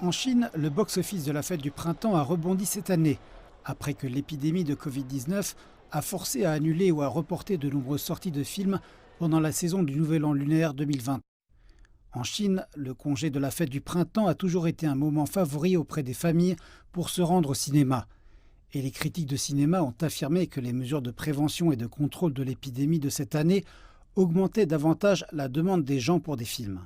En Chine, le box-office de la fête du printemps a rebondi cette année, après que l'épidémie de Covid-19 a forcé à annuler ou à reporter de nombreuses sorties de films pendant la saison du Nouvel An lunaire 2020. En Chine, le congé de la fête du printemps a toujours été un moment favori auprès des familles pour se rendre au cinéma. Et les critiques de cinéma ont affirmé que les mesures de prévention et de contrôle de l'épidémie de cette année augmentaient davantage la demande des gens pour des films.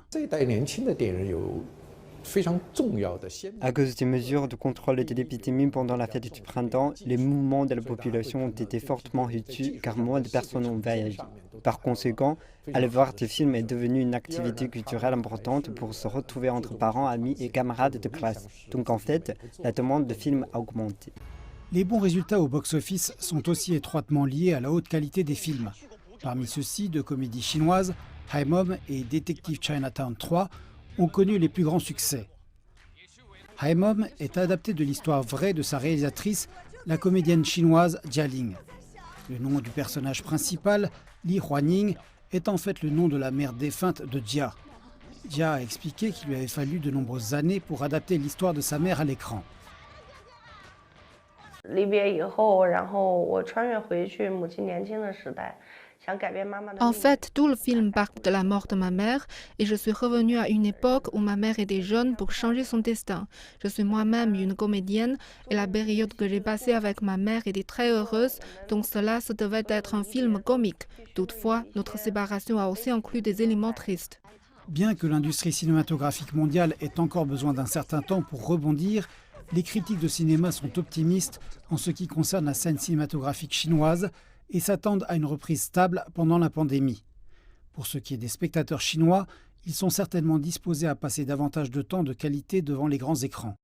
À cause des mesures de contrôle de l'épidémie pendant la fête du printemps, les mouvements de la population ont été fortement réduits car moins de personnes ont voyagé. Par conséquent, aller voir des films est devenu une activité culturelle importante pour se retrouver entre parents, amis et camarades de classe. Donc en fait, la demande de films a augmenté. Les bons résultats au box-office sont aussi étroitement liés à la haute qualité des films. Parmi ceux-ci, deux comédies chinoises, Hi Mom et Détective Chinatown 3, ont connu les plus grands succès. Hi Mom est adapté de l'histoire vraie de sa réalisatrice, la comédienne chinoise Jia Ling. Le nom du personnage principal, Li Huaning, est en fait le nom de la mère défunte de Jia. Jia a expliqué qu'il lui avait fallu de nombreuses années pour adapter l'histoire de sa mère à l'écran. En fait, tout le film parle de la mort de ma mère et je suis revenue à une époque où ma mère était jeune pour changer son destin. Je suis moi-même une comédienne et la période que j'ai passée avec ma mère était très heureuse, donc cela se devait être un film comique. Toutefois, notre séparation a aussi inclus des éléments tristes. Bien que l'industrie cinématographique mondiale ait encore besoin d'un certain temps pour rebondir, les critiques de cinéma sont optimistes en ce qui concerne la scène cinématographique chinoise et s'attendent à une reprise stable pendant la pandémie. Pour ce qui est des spectateurs chinois, ils sont certainement disposés à passer davantage de temps de qualité devant les grands écrans.